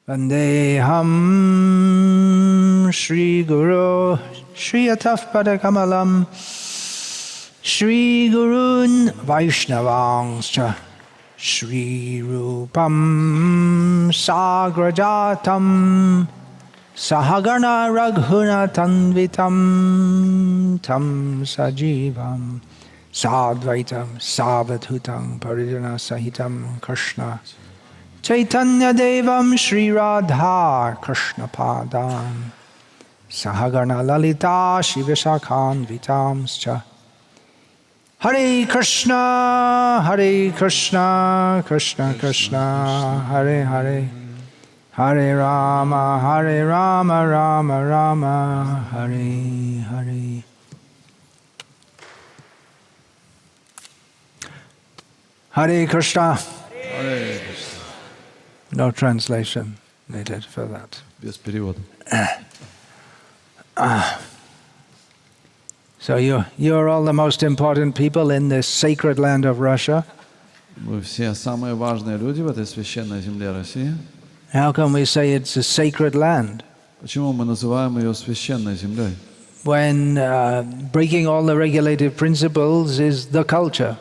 Vandeham Shri Guru Shri Ataf Padakamalam Shri Gurun Vaishnavangscha Shri Rupam Sagrajatam Sahagana Raghunatanvitam Tam Sajivam Sadvaitam Savadhutam Parijana Sahitam Krishna Chaitanya Devam Shri Radha Krishna Padam Sahagana Lalita Shivasakhan Vitamscha Hare Krishna Krishna Krishna Hare Hare Hare Rama Rama Rama Hare Hare. Hare Krishna. Hare Krishna. No translation needed for that. Без перевода. So you're all the most important people in this sacred land of Russia. Мы все самые важные люди в этой священной земле России. How can we say it's a sacred land Почему мы называем ее священной землей? when breaking all the regulative principles is the culture?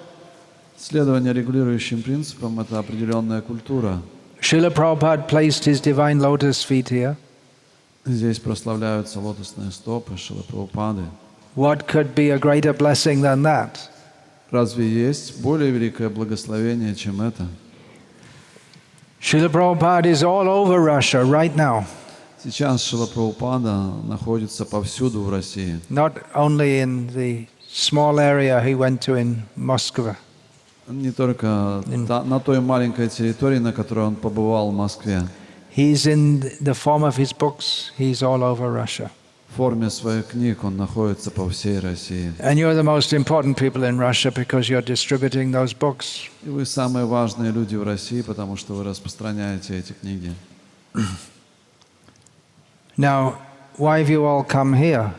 Следование регулирующим принципам – это определенная культура. Srila Prabhupada placed his divine lotus feet here. Здесь прославляются лотосные стопы Шрилы Прабхупады. What could be a greater blessing than that? Разве есть более великое благословение, чем это? Srila Prabhupada is all over Russia right now. Сейчас Шрила Прабхупада находится повсюду в России. Not only in the small area he went to in Moscow. Не только на той маленькой территории, на которой он побывал в Москве. He's in the form of his books. He's all over Russia. В форме своих книг он находится по всей России. And you're the most important people in Russia because you're distributing those books. И вы самые важные люди в России, потому что вы распространяете эти книги. Now, why have you all come here?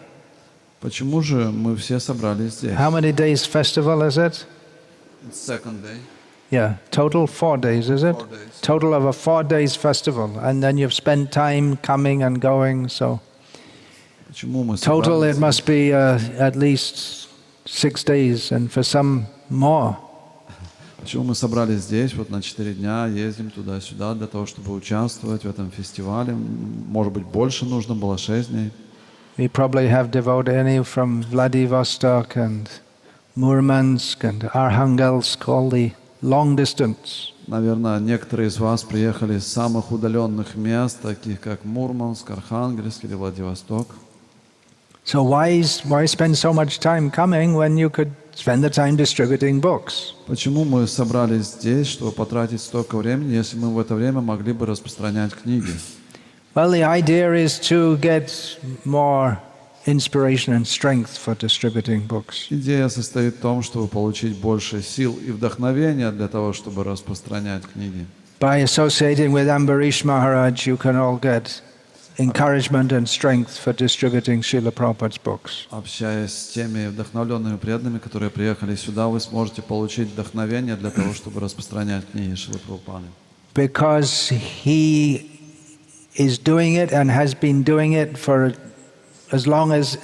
Почему же мы все собрались здесь? How many days festival is it? It's second day. Yeah, total 4 days, is it? 4 days. Total of a 4 days festival. And then you've spent time coming and going, so Почему мы total it собрались? must be at least 6 days and for some more. Почему мы собрались здесь вот на 4 дня, ездим туда-сюда для того, чтобы участвовать в этом фестивале? Может быть, больше нужно было 6 дней. We probably have devotees from Vladivostok and Murmansk and Arhangelsk, all the long distance. Наверное, некоторые из вас приехали из самых удаленных мест, таких как Мурманск, Архангельск или Владивосток. So why spend so much time coming when you could spend the time distributing books? Почему мы собрались здесь, чтобы потратить столько времени, если мы в это время могли бы распространять книги? Well, the idea is to get more inspiration and strength for distributing books. Идея состоит в том, чтобы получить больше сил и вдохновения для того, чтобы распространять книги. By associating with Ambarish Maharaj, you can all get encouragement and strength for distributing Srila Prabhupada's books. Общаясь с теми вдохновленными преданными, которые приехали сюда, вы сможете получить вдохновение для того, чтобы распространять книги Шрилы Прабхупады. Because he is doing it and has been doing it for as long as,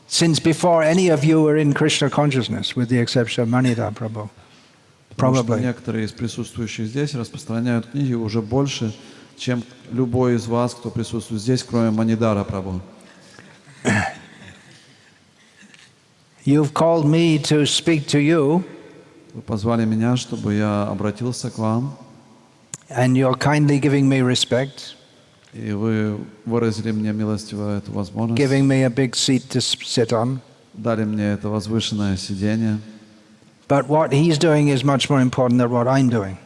since before any of you were in Krishna consciousness, with the exception of Manida Prabhu. Потому что Probably. некоторые из присутствующих здесь распространяют книги уже больше, чем любой из вас, кто присутствует здесь, кроме Манидара Прабху. You've called me to speak to you, Вы позвали меня, чтобы я обратился к вам, and you're kindly giving me respect, и вы выразили мне милостиво эту возможность, giving me a big seat to sit on. дали мне это возвышенное сиденье. But what he's doing is much more important than what I'm doing.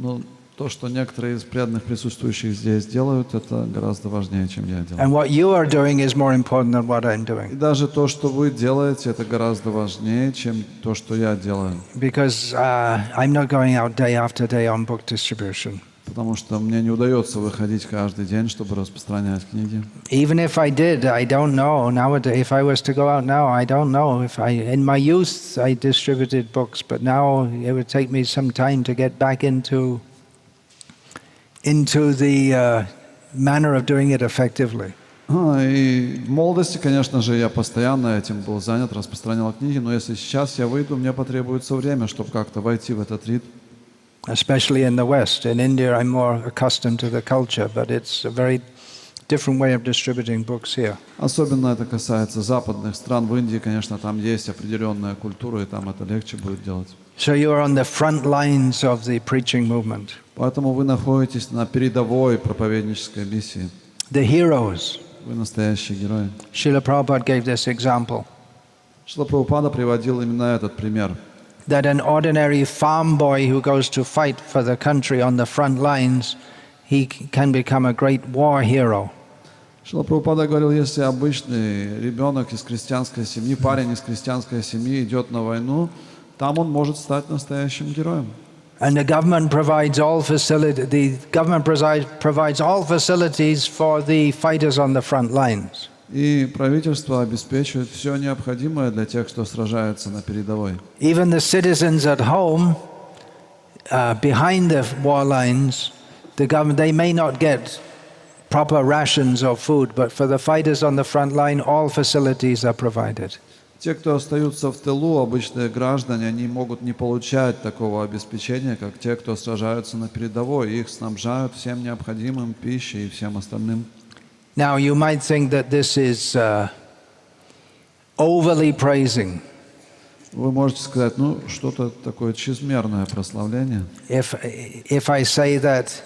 Но то, что некоторые из преданных присутствующих здесь делают, это гораздо важнее, чем я делаю. And what you are doing is more important than what I'm И doing. даже то, что вы делаете, это гораздо важнее, чем то, что я делаю. Because I'm not going out day after day on book distribution. Потому что мне не удается выходить каждый день, чтобы распространять книги. Even if I did, I don't know. Nowadays, if I was to go out now, I don't know. In my youth, I distributed books, but now it would take me some time to get back into into the manner of doing it effectively. И в молодости, конечно же, я постоянно этим был занят, распространял книги, но если сейчас я выйду, мне потребуется время, чтобы как-то войти в этот ритм. Especially in the West. In India, I'm more accustomed to the culture, but it's a very different way of distributing books here. Особенно это касается западных стран. В Индии, конечно, там есть определенная культура, и там это легче будет делать. So you are on the front lines of the preaching movement. Поэтому вы находитесь на передовой проповеднической миссии. The heroes. Вы настоящие герои. Srila Prabhupada gave this example. Шрила Прабхупада приводил именно этот пример. That an ordinary farm boy who goes to fight for the country on the front lines, he can become a great war hero. Шрила Прабхупада говорил, если обычный ребенок из крестьянской семьи, парень из крестьянской семьи идет на войну, там он может стать настоящим героем. And the government provides all facilities for the fighters on the front lines. И правительство обеспечивает все необходимое для тех, кто сражается на передовой. Even the citizens at home, behind the war lines, the government, they may not get proper rations of food, but for the fighters on the front line, all facilities are provided. Те, кто остаются в тылу, обычные граждане, они могут не получать такого обеспечения, как те, кто сражаются на передовой. Их снабжают всем необходимым, пищей и всем остальным. Now, you might think that this is overly praising. Вы можете сказать, ну, что-то такое чрезмерное прославление. If I say that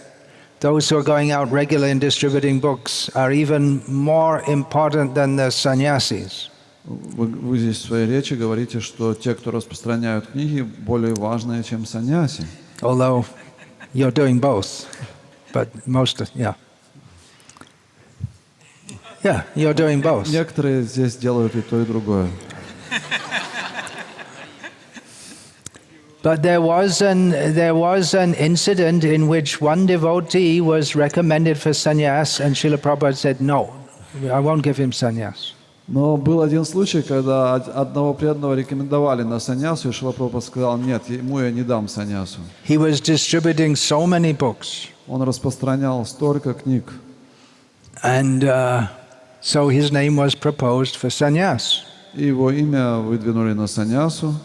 those who are going out regularly and distributing books are even more important than the sannyasis. Вы здесь в своей речи говорите, что те, кто распространяют книги, более важные, чем саньяси. Although you're doing both, but yeah, you're doing both. Некоторые здесь делают и то, и другое. But there was an incident in which one devotee was recommended for sannyas, and Srila Prabhupada said, "No, I won't give him sannyas." Но был один случай, когда одного преданного рекомендовали на саньясу, и Шрила Прабхупада сказал, нет, ему я не дам саньясу. He was distributing so many books. Он распространял столько книг. And so his name was proposed for sannyas. И его имя выдвинули на саньясу.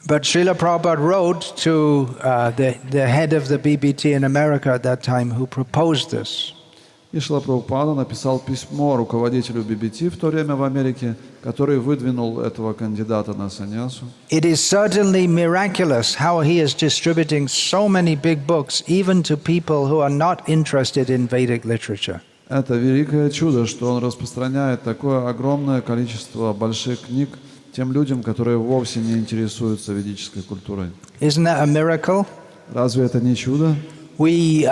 But Srila Prabhupada wrote to the head of the BBT in America at that time who proposed this. И Шрила Прабхупада написал письмо руководителю BBT в то время в Америке, который выдвинул этого кандидата на саньясу. It is certainly miraculous how he is distributing so many big books even to people who are not interested in Vedic literature. Это великое чудо, что он распространяет такое огромное количество больших книг тем людям, которые вовсе не интересуются ведической культурой. Isn't that a miracle? Разве это не чудо? We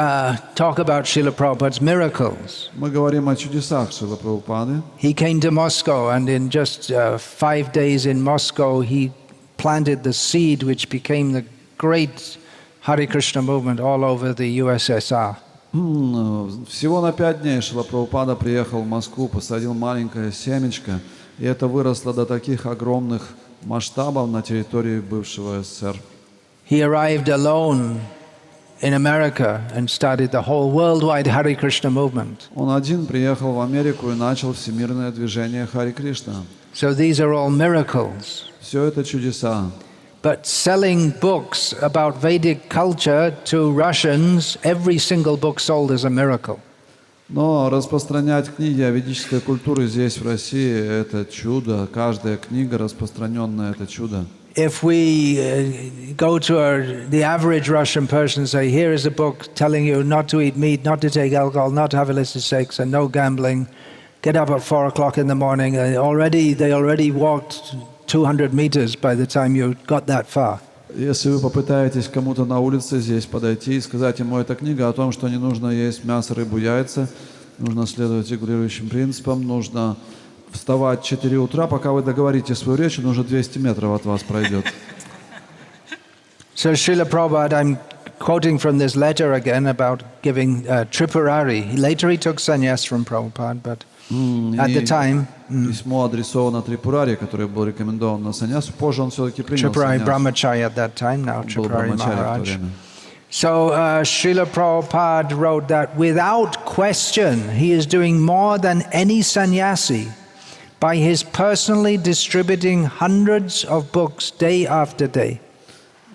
talk about Srila Prabhupada's miracles. Мы говорим о чудесах Шрилы Прабхупады. He came to Moscow, and in just 5 days in Moscow, he planted the seed which became the great Hare Krishna movement all over the USSR. Всего на 5 дней Шрила Прабхупада приехал в Москву, посадил маленькое семечко, и это выросло до таких огромных масштабов на территории бывшего СССР. He arrived alone in America and started the whole worldwide Hare Krishna movement. Он один приехал в Америку и начал всемирное движение Харе Кришна. So these are all miracles. Все это чудеса. But selling books about Vedic culture to Russians, every single book sold is a miracle. Но распространять книги о ведической культуре здесь, в России, это чудо. Каждая книга распространенная – это чудо. If we go to the average Russian person and say, here is a book telling you not to eat meat, not to take alcohol, not to have illicit sex, and no gambling, get up at 4 o'clock in the morning, they already walked 200 meters by the time you got that far. Если вы попытаетесь кому-то на улице здесь подойти и сказать ему, эта книга о том, что не нужно есть мясо, рыбу, яйца, нужно следовать регулирующим принципам, нужно вставать в 4 утра, пока вы договорите свою речь, он уже 200 метров от вас пройдет. So Srila Prabhupada, I'm quoting from this letter again about giving Tripurari. Later he took sannyas from Prabhupada, but at the time... Письмо адресовано Трипурари, который был рекомендован на саньясу. Позже он все-таки принял Tripurari саньясу. Brahmachari at that time, now Был Tripurari Брахмачари в то Maharaj. время. So Srila Prabhupada wrote that without question, he is doing more than any sannyasi by his personally distributing hundreds of books day after day.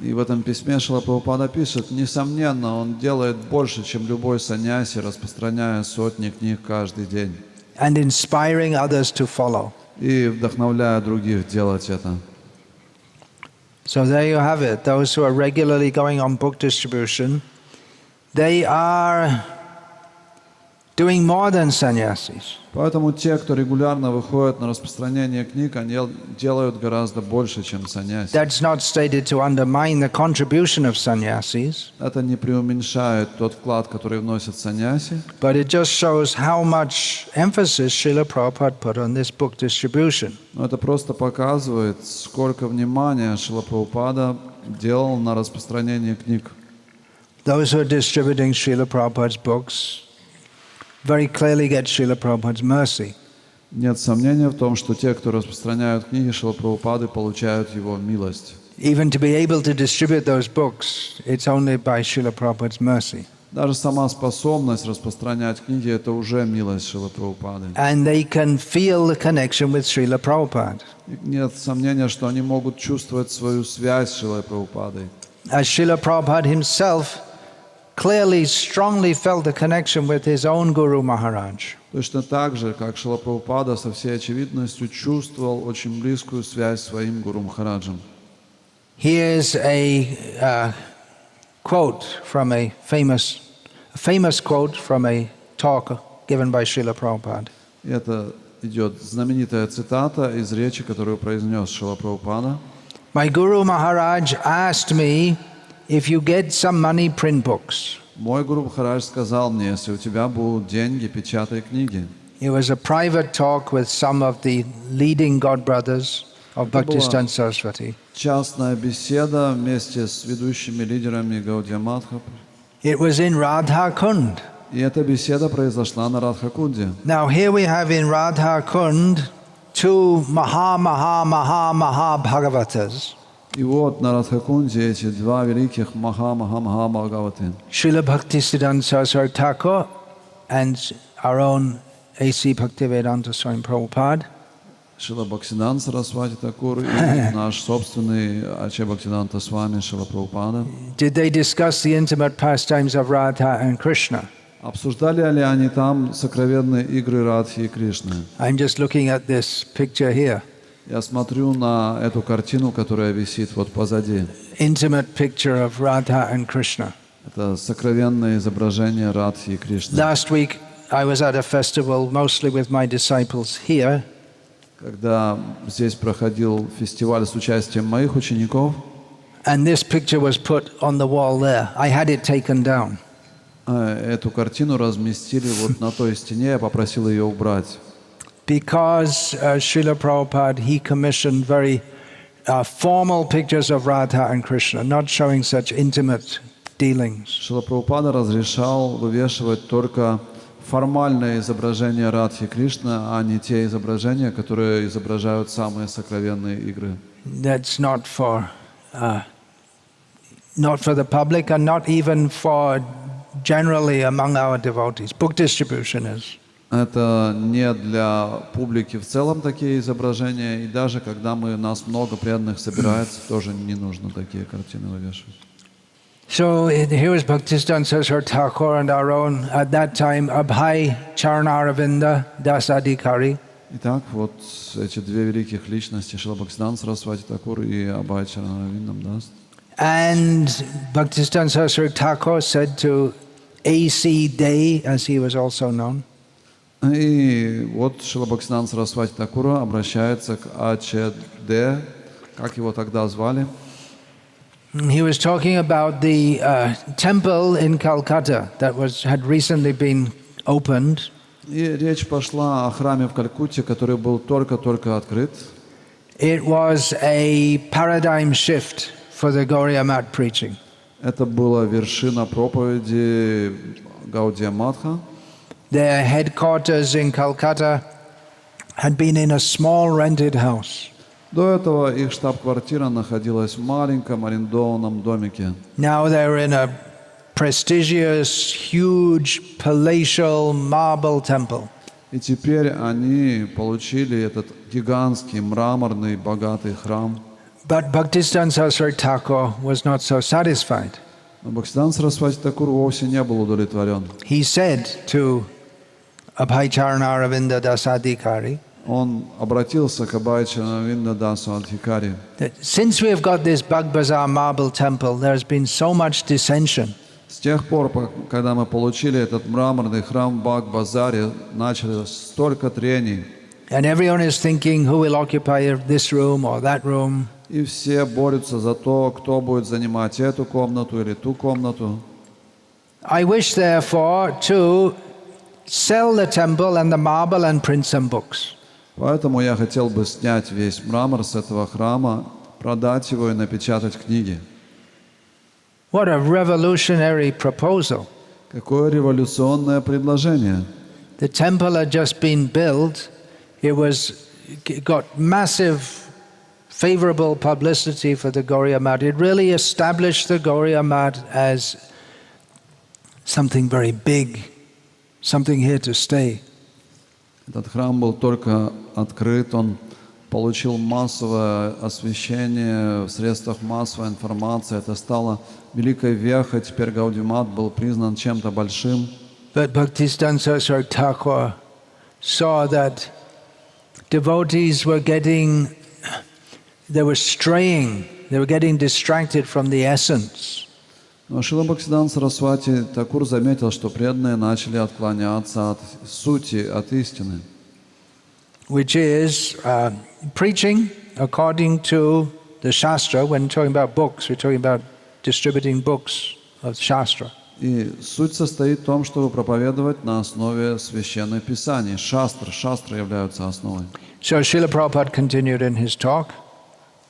И в этом письме Шрила Прабхупада пишет: несомненно, он делает больше, чем любой саньяси, распространяя сотни книг каждый день. And inspiring others to follow. И вдохновляя других делать это. So there you have it. Those who are regularly going on book distribution, they are doing more than sannyasis. Поэтому те, кто регулярно выходит на распространение книг, они делают гораздо больше, чем саньяси. That's not stated to undermine the contribution of sannyasis, Это не преуменьшает тот вклад, который вносят саньяси, but it just shows how much emphasis Srila Prabhupada put on this book distribution. но это просто показывает, сколько внимания Шрила Прабхупада делал на распространение книг. Those who are distributing Srila Prabhupada's books very clearly get Srila Prabhupada's mercy. Нет сомнения в том, что те, кто распространяют книги Шрилы Прабхупады, получают его милость. Even to be able to distribute those books, it's only by Srila Prabhupada's mercy. Даже сама способность распространять книги – это уже милость Шрилы Прабхупады. And they can feel the connection with Srila Prabhupada. И нет сомнения, что они могут чувствовать свою связь с Шрилой Прабхупадой. As Srila Prabhupada himself clearly, strongly felt the connection with his own Guru Maharaj. Точно так же, как Шрила Прабхупада со всей очевидностью чувствовал очень близкую связь с своим Гуру Махараджем. Here's a quote from a famous quote from a talk given by Srila Prabhupada. И это идет знаменитая цитата из речи, которую произнес Шрила Прабхупада. My Guru Maharaj asked me, if you get some money, print books. Мой Гуру Махарадж сказал мне: если у тебя будут деньги, печатай книги. It was a private talk with some of the leading godbrothers of Bhaktisiddhanta Saraswati. Частная беседа вместе с ведущими лидерами Гаудия Мадха. It was in Radha Kund. И эта беседа произошла на Радха-кунде. Now here we have in Radha Kund two Maha Bhagavatas. И вот на Радха-кунде эти два великих Маха Бхагаваты. Srila Bhaktisiddhanta Saraswati Thakur and our own A.C. Bhaktivedanta Swami Prabhupada. Шрила Бхактисиданта Сарасвати Такур и наш собственный Аче Бхактисиданта Свами Шрила Прабхупада. Did they discuss the intimate pastimes of Radha and Krishna? Обсуждали ли они там сокровенные игры Радхи и Кришны? I'm just looking at this picture here. Я смотрю на эту картину, которая висит вот позади. Intimate picture of Radha and Krishna. Это сокровенное изображение Радхи и Кришны. Last week I was at a festival mostly with my disciples here. Когда здесь проходил фестиваль с участием моих учеников, And this picture was put on the wall there. I had it taken down. эту картину разместили вот на той стене, я попросил ее убрать. Because Srila Prabhupada, he commissioned very formal pictures of Radha and Krishna, not showing such intimate dealings. Шрила Прабхупада разрешал вывешивать только формальное изображение Радхи и Кришны, а не те изображения, которые изображают самые сокровенные игры. That's not for the public and not even for generally among our devotees. Book distribution is. Это не для публики в целом такие изображения, и даже когда нас много преданных собирается, тоже не нужно такие картины вывешивать. So here is Bhaktisiddhanta Saraswati Thakur and our own, at that time, Abhay Charnaravinda Dasadikari. Итак, вот эти две великих личности, Шрила Бхактисиданта Сарасвати Такур и Абхай Чаранарвиндам Дас. And Bhaktisiddhanta Saraswati Thakur said to A.C. Day, as he was also known, И вот Шрила Бхактисиданта Сарасвати Такура обращается к АЧД, как его тогда звали. he was talking about the temple in Calcutta that had recently been opened. И речь пошла о храме в Калькутте, который был только-только открыт. It was a paradigm shift for the Gauriya Math preaching. Это была вершина проповеди Гаудия Мадха. Their headquarters in Calcutta had been in a small rented house. До этого их штаб-квартира находилась в маленьком арендованном домике. Now they're in a prestigious, huge, palatial marble temple. И теперь они получили этот гигантский, мраморный, богатый храм. But Bhaktisiddhanta Saraswati Thakur was not so satisfied. Но Бхактисиданта Сарасвати Такур вовсе не был удовлетворен. He said to Abhaycharana Aravinda Dasadhikari, Он обратился к Абхайчарана Аравинда Дасу Адхикари. that since we have got this Bagbazar marble temple, there has been so much dissension. С тех пор, когда мы получили этот мраморный храм в Баг-Базаре, началось столько трений. And everyone is thinking who will occupy this room or that room. И все борются за то, кто будет занимать эту комнату или ту комнату. I wish, therefore, to sell the temple and the marble and print some books. Поэтому я хотел бы снять весь мрамор с этого храма, продать его и напечатать книги. What a revolutionary proposal. Какое революционное предложение. The temple had just been built. It got massive favorable publicity for the Gauriya Math. It really established the Gauriya Math as something very big, something here to stay. Этот храм был только открыт, он получил массовое освещение в средствах массовой информации. Это стало великой вехой. Теперь Гаудия Мат был признан чем-то большим. But Bhaktisiddhanta Saraswati Thakur saw that devotees were straying, they were getting distracted from the essence. Но Шрила Бхактисиданта Сарасвати Такур заметил, что преданные начали отклоняться от сути, от истины. Which is preaching according to the Shastra. When talking about books, we're talking about distributing books of Shastra. И суть состоит в том, чтобы проповедовать на основе священных писаний. Шастры являются основой. So Srila Prabhupada continued in his talk.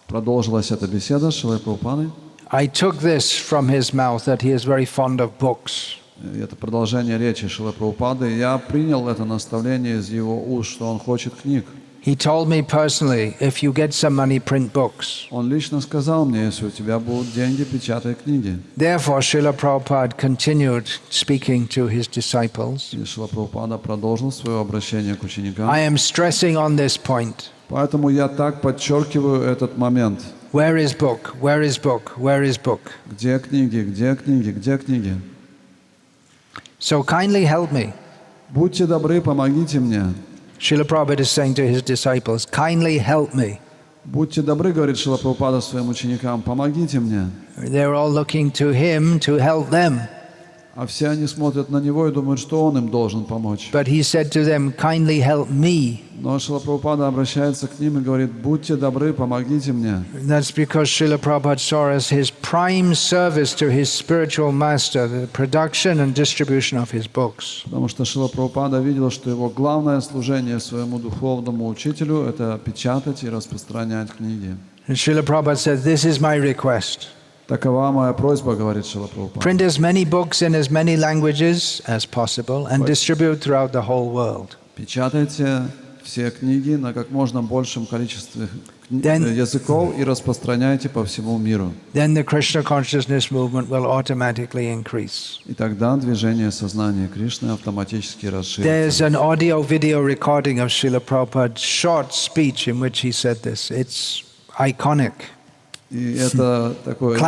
Продолжилась эта беседа с Шрилой Прабхупадой. I took this from his mouth that he is very fond of books. И это продолжение речи Шрилы Прабхупады. Я принял это наставление из его уст, что он хочет книг. He told me personally, if you get some money, print books. Он лично сказал мне, если у тебя будут деньги, печатай книги. Therefore, Srila Prabhupada continued speaking to his disciples. И Шрила Прабхупада продолжил свое обращение к ученикам. I am stressing on this point. Поэтому я так подчеркиваю этот момент. Where is book? Where is book? Where is book? Где книги? Где книги? Где книги? So kindly help me. Будьте добры, помогите мне. Srila Prabhupada is saying to his disciples, kindly help me. Будьте добры, говорит Шрила Прабхупада своим ученикам, помогите мне. They're all looking to him to help them. А все они смотрят на него и думают, что он им должен помочь. But he said to them, kindly help me. Но Шрила Прабхупада обращается к ним и говорит, будьте добры, помогите мне. That's because Srila Prabhupada saw as his prime service to his spiritual master the production and distribution of his books. Потому что Шрила Прабхупада видел, что его главное служение своему духовному учителю – это печатать и распространять книги. And Srila Prabhupada said, this is my request. Такова моя просьба, говорит Шрила Прабхупада. Print as many books in as many languages as possible and distribute throughout the whole world. Печатайте все книги на как можно большем количестве языков и распространяйте по всему миру. Then the Krishna consciousness movement will automatically increase. И тогда движение сознания Кришны автоматически расширится. There's an audio-video recording of Srila Prabhupada's short speech in which he said this. It's iconic. И это такое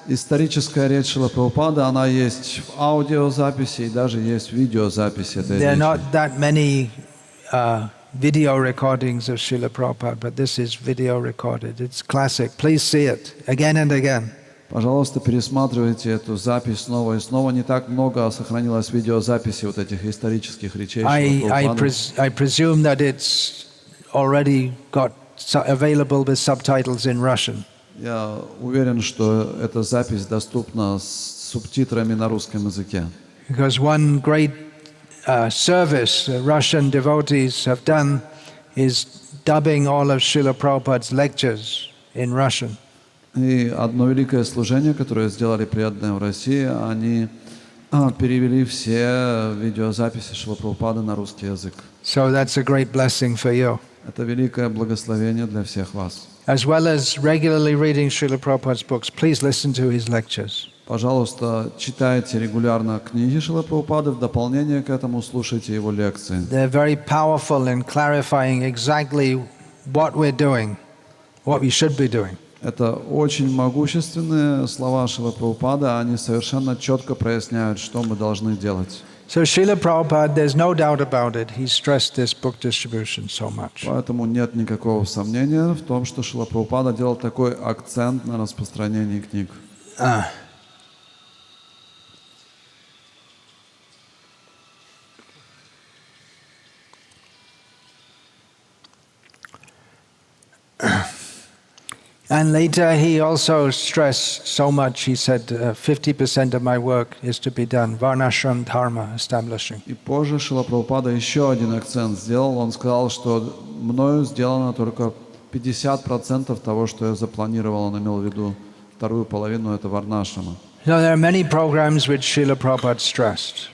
историческая речь Шрилы Прабхупады, она есть в аудиозаписи и даже есть видеозапись этой There are речи. not that many video recordings of Srila Prabhupada, but this is video recorded. It's classic. Please see it again and again. Пожалуйста, пересматривайте эту запись снова и снова. Не так много сохранилось видеозаписи вот этих исторических речей Шрилы Прабхупады. I presume that it's already got available with subtitles in Russian. Я уверен, что эта запись доступна с субтитрами на русском языке. Because one great service Russian devotees have done is dubbing all of Srila Prabhupada's lectures in Russian. И одно великое служение, которое сделали преданные в России, они перевели все видеозаписи Шрилы Прабхупады на русский язык. So that's a great blessing for you. Это великое благословение для всех вас. As well as regularly reading Srila Prabhupada's books, please listen to his lectures. Пожалуйста, читайте регулярно книги Шрилы Прабхупады, в дополнение к этому слушайте его лекции. They're very powerful in clarifying exactly what we're doing, what we should be doing. Это очень могущественные слова Шрилы Прабхупады, они совершенно четко проясняют, что мы должны делать. So Srila Prabhupada, there's no doubt about it, he stressed this book distribution so much. Поэтому нет никакого сомнения в том, что Шрила Прабхупада делал такой акцент на распространении книг. And later he also stressed so much, he said 50% of my work is to be done, Varnashram Dharma establishing. И позже Шрила Прабхупада еще один акцент сделал. Он сказал, что мною сделано только 50% того, что я запланировал. Он имел в виду вторую половину, это Варнашрама. So there are many programs which Srila Prabhupada stressed.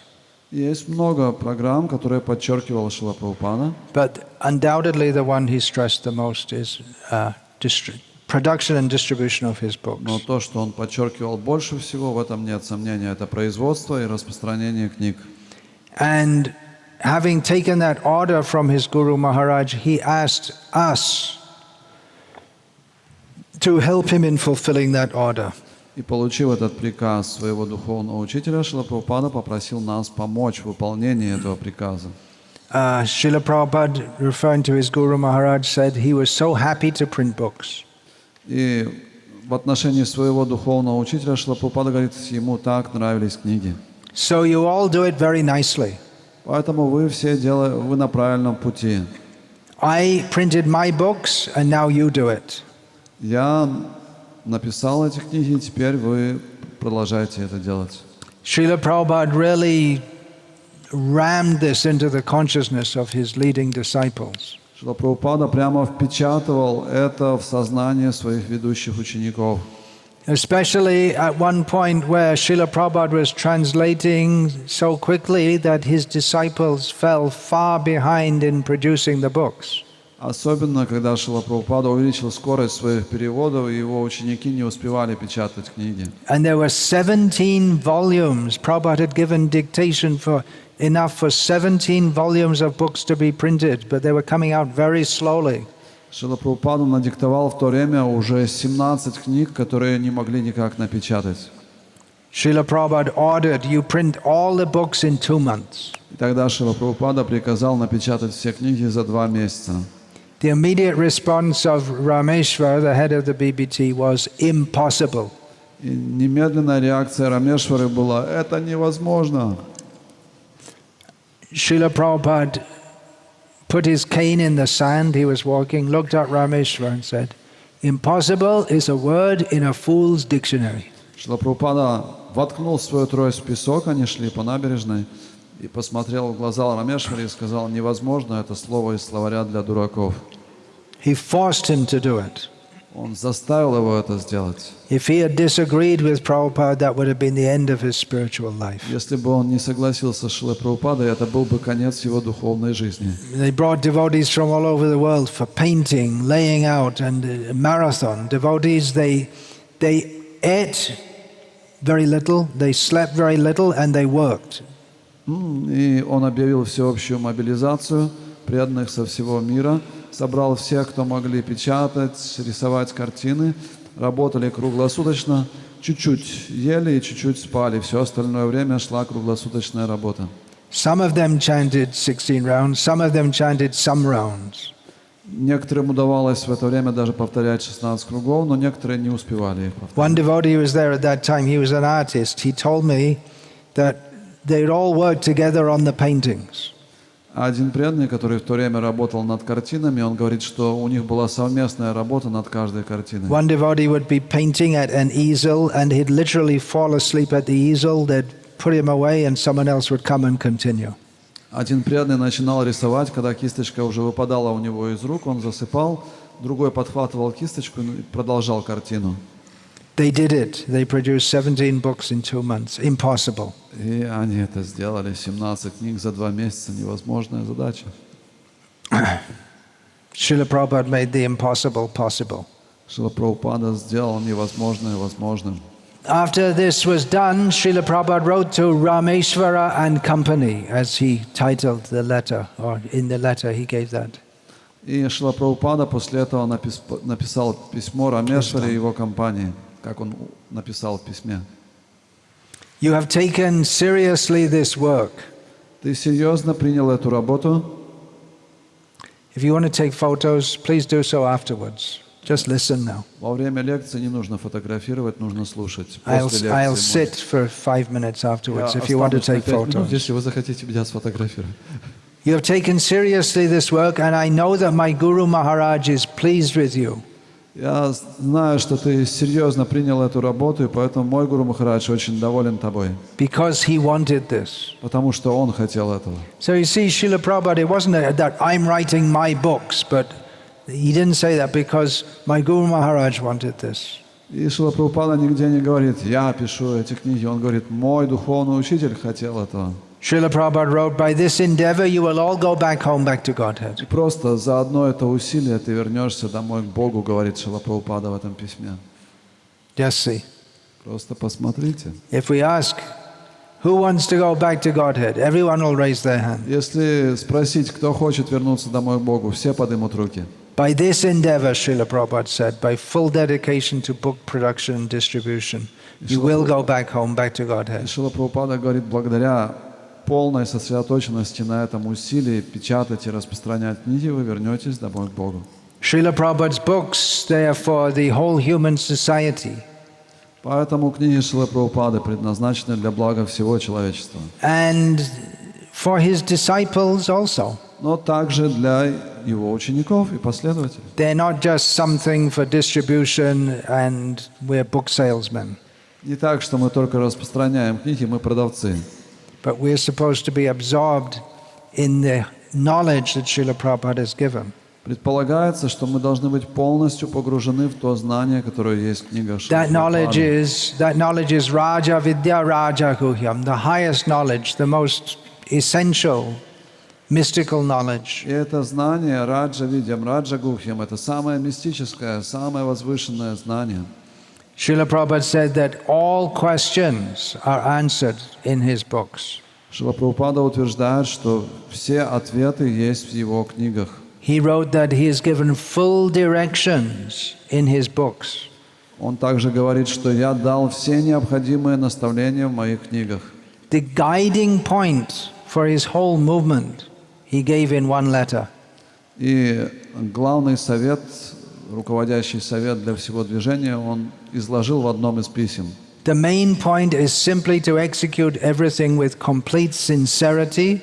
Есть много программ, которые подчеркивал Шрила Прабхупада. But undoubtedly the one he stressed the most is production and distribution of his books. Но то, что он подчеркивал больше всего, в этом нет сомнения, это производство и распространение книг. And having taken that order from his Guru Maharaj, he asked us to help him in fulfilling that order. И получив этот приказ своего духовного учителя, Шрила Прабхупада попросил нас помочь в выполнении этого приказа. Srila Prabhupada, referring to his Guru Maharaj, said he was so happy to print books. И в отношении своего духовного учителя Шрила Прабхупада говорит, ему так нравились книги. So you all do it very nicely. Поэтому вы все вы на правильном пути. I printed my books and now you do it. Я написал эти книги, и теперь вы продолжаете это делать. Srila Prabhupada really rammed this into the consciousness of his leading disciples. Шрила Прабхупада прямо впечатывал это в сознание своих ведущих учеников. Especially at one point where Srila Prabhupada was translating so quickly that his disciples fell far behind in producing the books. Особенно, когда Шрила Прабхупада увеличил скорость своих переводов, и его ученики не успевали печатать книги. And there were 17 volumes. Prabhupada had given dictation for enough for 17 volumes of books to be printed, but they were coming out very slowly. Шрила Прабхупада надиктовал в то время уже 17 книг, которые не могли никак напечатать. Srila Prabhupada ordered, you print all the books in 2 months. И тогда Шрила Прабхупада приказал напечатать все книги за 2 месяца. The immediate response of Rameshwar, the head of the BBT, was impossible. И немедленная реакция Рамешвары была: это невозможно. Srila Prabhupada put his cane in the sand, he was walking, looked at Rameshwar and said, impossible is a word in a fool's dictionary. Шрила Прабхупада воткнул свою трость в песок, они шли по набережной, и посмотрел в глаза Рамешваре и сказал: невозможно, это слово из словаря для дураков. He forced him to do it. Он заставил его это сделать. If he had disagreed with Prabhupada, that would have been the end of his spiritual life. Если бы он не согласился с Шрилой Прабхупадой, это был бы конец его духовной жизни. They brought devotees from all over the world for painting, laying out, and a marathon. Devotees, they ate very little, they slept very little, and they worked. И он объявил всеобщую мобилизацию преданных со всего мира, собрал всех, кто могли печатать, рисовать картины, работали круглосуточно, чуть-чуть ели и чуть-чуть спали. Все остальное время шла круглосуточная работа. Some of them chanted 16 rounds, some of them chanted some rounds. Некоторым удавалось в это время даже повторять 16 кругов, но некоторые не успевали их One повторять. devotee who was there at that time, he was an artist. He told me that they'd all worked together on the paintings. Один преданный, который в то время работал над картинами, он говорит, что у них была совместная работа над каждой картиной. One devotee would be painting at an easel and he'd literally fall asleep at the easel. They'd put him away and someone else would come and continue. Один преданный начинал рисовать, когда кисточка уже выпадала у него из рук, он засыпал, другой подхватывал кисточку и продолжал картину. They did it. They produced 17 books in 2 months. Impossible. И они это сделали, 17 книг за 2 месяца, невозможная задача. Srila Prabhupada made the impossible possible. Шрила Прабхупада сделал невозможное возможным. After this was done, Srila Prabhupada wrote to Rameshwara and Company, as he titled the letter, or in the letter he gave that. И Шрила Прабхупада после этого написал письмо Рамешваре и его компании, как он написал в письме. You have taken seriously this work. Ты серьезно принял эту работу? If you want to take photos, please do so afterwards. Just listen now. Во время лекции не нужно фотографировать, нужно слушать. I'll sit for 5 minutes afterwards if you want to take photos. Если вы захотите меня сфотографировать. You have taken seriously this work, and I know that my Guru Maharaj is pleased with you. Я знаю, что ты серьезно принял эту работу, и поэтому мой Гуру Махарадж очень доволен тобой. Because he wanted this. Потому что он хотел этого. So you see, Srila Prabhupada, it wasn't that I'm writing my books, but he didn't say that because my Guru Maharaj wanted this. И Шрила Прабхупада нигде не говорит, я пишу эти книги. Он говорит, мой духовный учитель хотел этого. Srila Prabhupada wrote, by this endeavor you will all go back home, back to Godhead. И просто за одно это усилие ты вернешься домой к Богу, говорит Шрила Прабхупада в этом письме. Just see. Просто посмотрите. If we ask, who wants to go back to Godhead? Everyone will raise their hand. Если спросить, кто хочет вернуться домой к Богу, все поднимут руки. By this endeavor, Srila Prabhupada said, by full dedication to book production and distribution, you will go back home, back to Godhead. Шрила Прабхупада говорит, благодаря полной сосредоточенности на этом усилии печатать и распространять книги, вы вернетесь домой к Богу. Srila Prabhupada's books, they are for the whole human society. Поэтому книги Шрилы Прабхупады предназначены для блага всего человечества. And for his disciples also. Но также для его учеников и последователей. They're not just something for distribution and we're book salesmen. Не так, что мы только распространяем книги, мы продавцы. But we're supposed to be absorbed in the knowledge that Srila Prabhupada has given. Предполагается, что мы должны быть полностью погружены в то знание, которое есть в книгах Шрилы Прабхупады. That knowledge is Raja Vidya Raja Guhyam, the highest knowledge, the most essential mystical knowledge. И это знание Раджа Видьям, Раджа Гухьям, это самое мистическое, самое возвышенное знание. Srila Prabhupada said that all questions are answered in his books. Шрила Прабхупада утверждает, что все ответы есть в его книгах. He wrote that he has given full directions in his books. Он также говорит, что я дал все необходимые наставления в моих книгах. The guiding point for his whole movement he gave in one letter. И главный совет, руководящий совет для всего движения, он изложил в одном из писем. The main point is simply to execute everything with complete sincerity.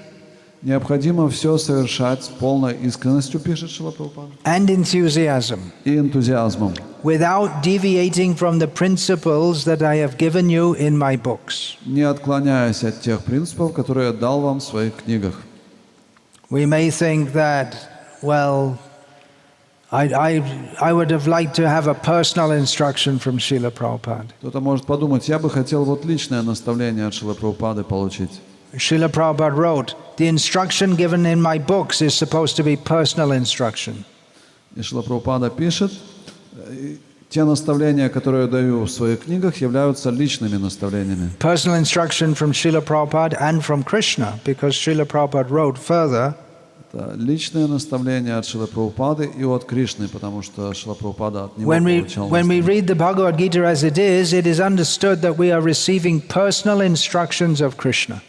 Необходимо все совершать с полной искренностью, пишет Шрила Прабхупада, and enthusiasm, и энтузиазмом, without deviating from the principles that I have given you in my books. не отклоняясь от тех принципов, которые я дал вам в своих книгах. We may think that, well, I would have liked to have a personal instruction from Srila Prabhupada. Кто-то может подумать, я бы хотел вот личное наставление от Шрилы Прабхупады получить. Srila Prabhupada wrote, the instruction given in my books is supposed to be personal instruction. И Шрила Прабхупада пишет, те наставления, которые я даю в своих книгах, являются личными наставлениями. Personal instruction from Srila Prabhupada and from Krishna, because Srila Prabhupada wrote further, Это личные наставления от Шрилы Прабхупады и от Кришны, потому что Шрила Прабхупада от него получал when we наставления. read the Bhagavad Gita as it is understood that we are receiving personal instructions of Krishna.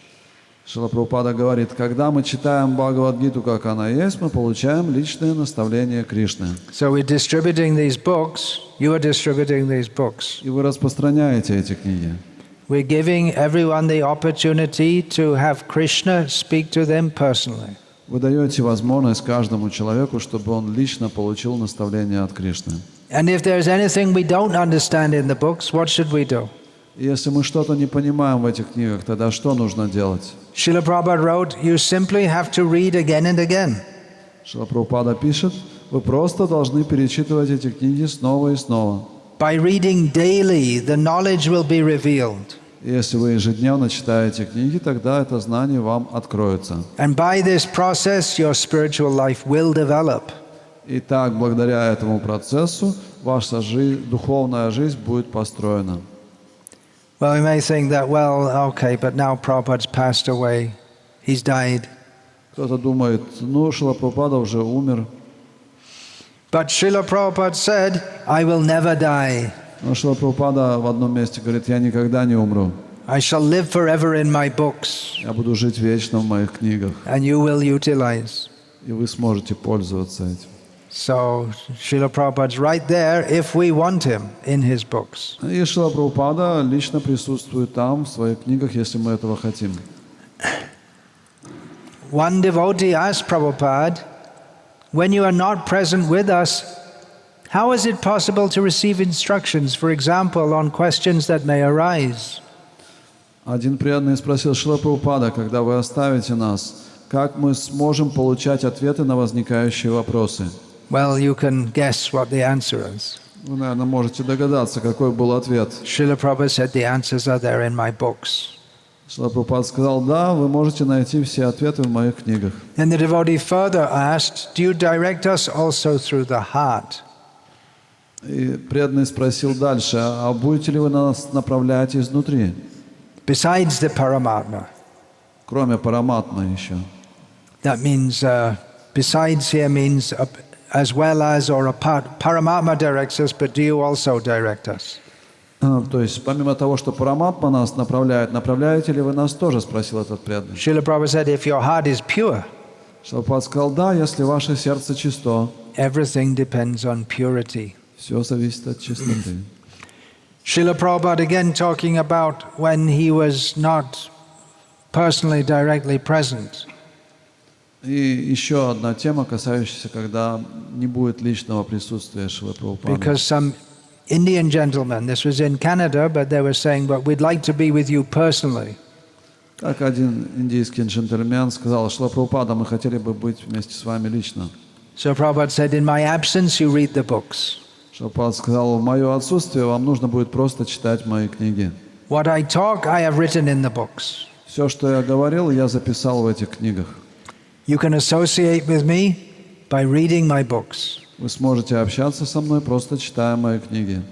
Шрила Прабхупада говорит, когда мы читаем Бхагавад-гиту, как она есть, мы получаем личные наставления Кришны. So we're distributing these books, you are distributing these books. И вы распространяете эти книги. We're giving everyone the opportunity to have Krishna speak to them personally. Вы даете возможность каждому человеку, чтобы он лично получил наставление от Кришны. And if there's anything we don't understand in the books, what should we do? И если мы что-то не понимаем в этих книгах, тогда что нужно делать? Srila Prabhupada wrote, you simply have to read again and again. Шрила Прабхупада пишет, вы просто должны перечитывать эти книги снова и снова. By reading daily, the knowledge will be revealed. И если вы ежедневно читаете книги, тогда это знание вам откроется. And by this process, your spiritual life will develop. И так, благодаря этому процессу, ваша духовная жизнь будет построена. Well, we may think that, well, okay, but now Prabhupada's passed away. He's died. Кто-то думает, ну, Шрила Прабхупада уже умер. But Srila Prabhupada said, I will never die. Но Шрила Прабхупада в одном месте говорит, я никогда не умру. I shall live forever in my books. Я буду жить вечно в моих книгах. And you will utilize. И вы сможете пользоваться этим. So Srila Prabhupada's right there if we want him in his books. И Шрила Прабхупада лично присутствует там, в своих книгах, если мы этого хотим. One devotee asked Prabhupada, when you are not present with us, how is it possible to receive instructions, for example, on questions that may arise? Один преданный спросил Шрила Прабхупада, когда вы оставите нас, как мы сможем получать ответы на возникающие вопросы? Well, you can guess what the answer is. Вы, наверное, можете догадаться, какой был ответ. Srila Prabhupada said the answers are there in my books. Шрила Прабхупада сказал, да, вы можете найти все ответы в моих книгах. And the devotee further asked, do you direct us also through the heart? И преданный спросил дальше, а будете ли вы нас направлять изнутри? Besides the Paramatma. Кроме параматмы еще. That means, besides here means as well as or apart. Paramatma directs us, but do you also direct us? То есть, помимо того, что параматма нас направляет, направляете ли вы нас тоже, спросил этот преданный. Srila Prabhupada said, if your heart is pure, Шрила Прабхупада сказал, да, если ваше сердце чисто, everything depends on purity. все зависит от чистоты. Srila Prabhupada again talking about when he was not personally directly present. И еще одна тема, касающаяся, когда не будет личного присутствия Шрилы Прабхупады. Because some Indian gentlemen, this was in Canada, but they were saying, but we'd like to be with you personally. Как один индийский джентльмен сказал, Шрила Прабхупада, мы хотели бы быть вместе с вами лично. So Prabhupada said, in my absence you read the books. Шрила Прабхупада сказал, в мое отсутствие вам нужно будет просто читать мои книги. What I talk, I have written in the books. Все, что я говорил, я записал в этих книгах. You can associate with me by reading my books. Вы сможете общаться со мной, просто читая мои книги.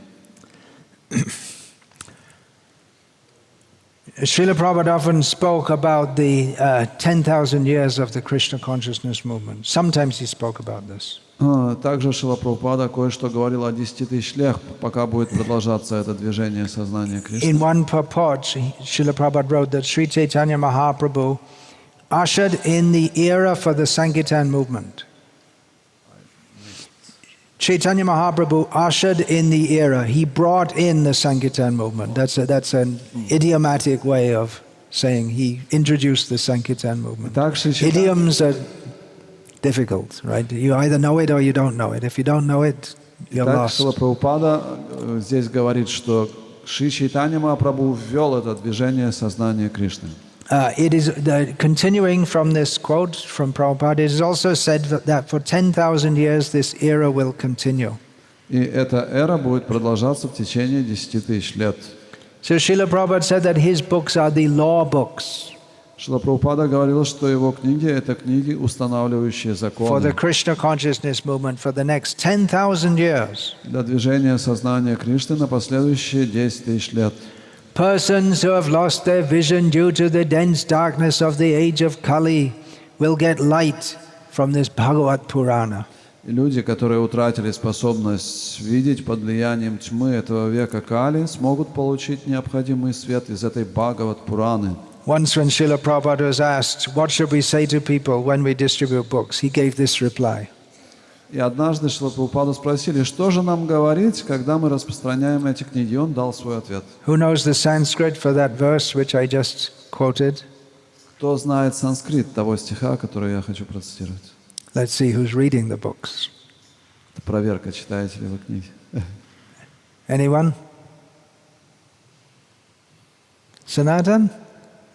Srila Prabhupada often spoke about the 10,000 years of the Krishna consciousness movement. Sometimes he spoke about this. Также Шрила Прабхупада кое-что говорил о 10 тысяч лет, пока будет продолжаться это движение сознания Кришны. In one purport, Srila Prabhupada wrote that Sri Chaitanya Mahaprabhu ushered in the era for the Sankirtan movement. Chaitanya Mahaprabhu ushered in the era. He brought in the Sankirtan movement. That's an idiomatic way of saying he introduced the Sankirtan movement. Idioms are difficult, right? You either know it or you don't know it. If you don't know it, you're lost. Шрила Прабхупада здесь говорит, что Шри Чайтанья Махапрабху ввел это движение сознания Кришны. It is continuing from this quote from Prabhupada. It is also said that for 10,000 years this era will continue. И эта эра будет продолжаться в течение 10 тысяч лет. So Srila Prabhupada said that his books are the law books. Шрила Прабхупада говорил, что его книги — это книги, устанавливающие законы. For the Krishna consciousness movement for the next 10,000 years. Для движения сознания Кришны на последующие 10 тысяч лет. Persons who have lost their vision due to the dense darkness of the age of Kali will get light from this Bhagavad Purana. И люди, которые утратили способность видеть под влиянием тьмы этого века Кали, смогут получить необходимый свет из этой Бхагават Пураны. Once when Srila Prabhupada was asked, what should we say to people when we distribute books, he gave this reply. И однажды Шрила Прабхупаду спросили, что же нам говорить, когда мы распространяем эти книги. И он дал свой ответ. Who knows the Sanskrit for that verse which I just quoted? Кто знает санскрит того стиха, который я хочу процитировать? Let's see who's reading the books. Это проверка, читаете ли вы книги. Anyone? Sanatan?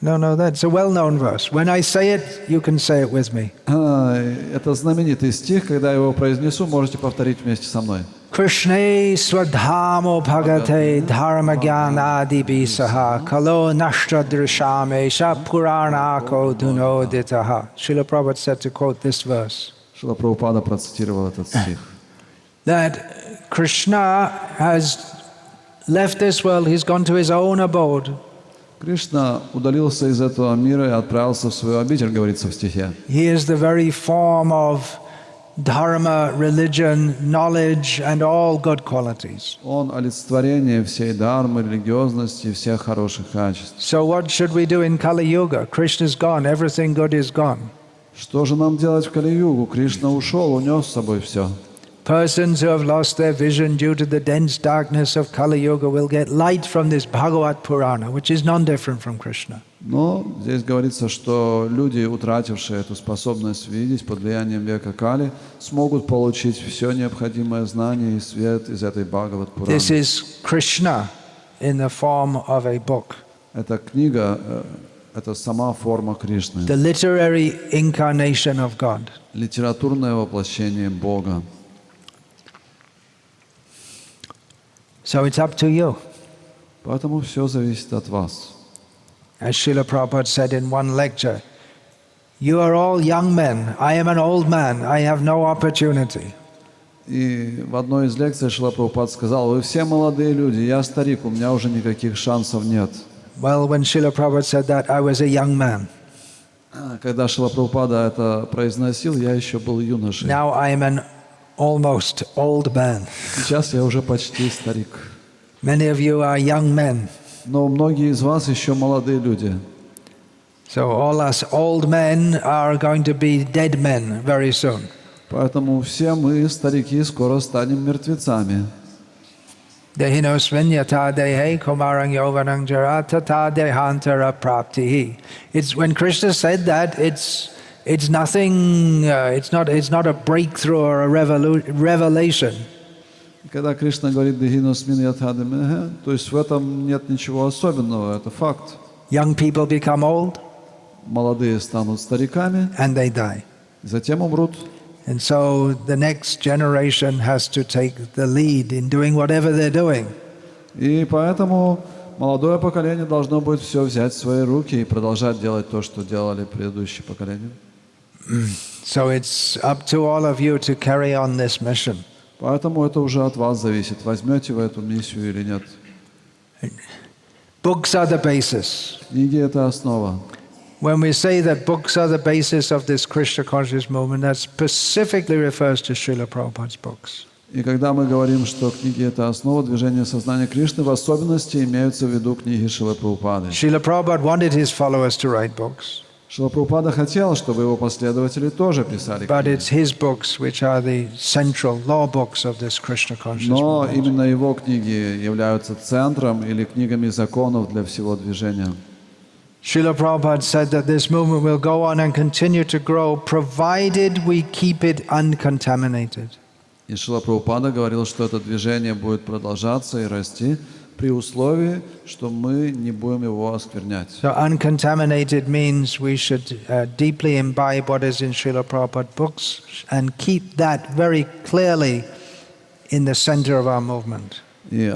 No, that's a well-known verse. When I say it, you can say it with me. Это знаменитый стих, когда я его произнесу, можете повторить вместе со мной. Krishne swadhamo bhagate dharmagyan adibhi saha kalo nashtra drishame sha puranako dunoditaha. Srila Prabhupada said to quote this verse. Шрила Прабхупада процитировал этот стих. That Krishna has left this world, he's gone to his own abode. Кришна удалился из этого мира и отправился в свою обитель, говорится в стихе. He is the very form of dharma, religion, knowledge, and all good qualities. Он олицетворение всей дхармы, религиозности и всех хороших качеств. So what should we do in Kali Yuga? Krishna's gone, everything good is gone. Что же нам делать в Кали-югу? Кришна ушел, унес с собой все. Persons who have lost their vision due to the dense darkness of Kali Yuga will get light from this Bhagavad Purana, which is non-different from Krishna. Но здесь говорится, что люди, утратившие эту способность видеть под влиянием века Кали, смогут получить все необходимое знание и свет из этой Бхагават Пураны. This is Krishna in the form of a book. Эта книга, это сама форма Кришны, The literary incarnation of God. литературное воплощение Бога. So it's up to you. Поэтому все зависит от вас. As Srila Prabhupada said in one lecture, you are all young men. I am an old man. I have no opportunity. И в одной из лекций Шрила Прабхупад сказал: вы все молодые люди, я старик, у меня уже никаких шансов нет. Well, when Srila Prabhupada said that, I was a young man. Когда Шрила Прабхупада это произносил, я еще был юношей. Now I am an almost old man. Сейчас я уже почти старик. Many of you are young men. Но многие из вас еще молодые люди. So all us old men are going to be dead men very soon. Поэтому все мы, старики, скоро станем мертвецами. Dehinosvinyata dehe kumarang yovanang jaratata dehantara praptihi. It's when Krishna said that, it's nothing. It's not a breakthrough or a revelation. Когда Кришна говорит «Дехиносмин ятхадамеге», то есть в этом нет ничего особенного, это факт. Young people become old, Молодые станут стариками, and they die. затем умрут. And so the next generation has to take the lead in doing whatever they're doing. И поэтому молодое поколение должно будет все взять в свои руки и продолжать делать то, что делали предыдущие поколения. So it's up to all of you to carry on this mission. Поэтому это уже от вас зависит, возьмете вы эту миссию или нет. Books are the basis. Книги — это основа. When we say that books are the basis of this Krishna conscious movement, that specifically refers to Srila Prabhupada's books. И когда мы говорим, что книги — это основа движения сознания Кришны, в особенности имеются в виду книги Шрилы Прабхупады. Srila Prabhupada wanted his followers to write books, Шрила Прабхупада хотел, чтобы его последователи тоже писали but книги. it's his books which are the central law books of this Krishna conscious Но movement. именно его книги являются центром или книгами законов для всего движения. Srila Prabhupada said that this movement will go on and continue to grow provided we keep it uncontaminated. И Шрила Прабхупада говорил, что это движение будет продолжаться и расти при условии, что мы не будем его осквернять. So uncontaminated means we should deeply imbibe what is in Srila Prabhupada books and keep that very clearly in the center of our movement. И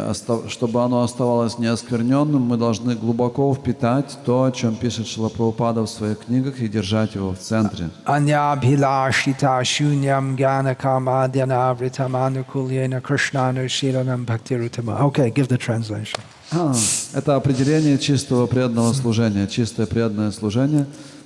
чтобы оно оставалось неоскверненным, мы должны глубоко впитать то, о чем пишет Шрила Прабхупада в своих книгах, и держать его в центре. Anyabhilashita shunyam gyanakamadhyana vritamanakulyena krishnanushiranam bhaktirutama. Okay, give the translation. Это определение чистого преданного служения. Чистое преданное служение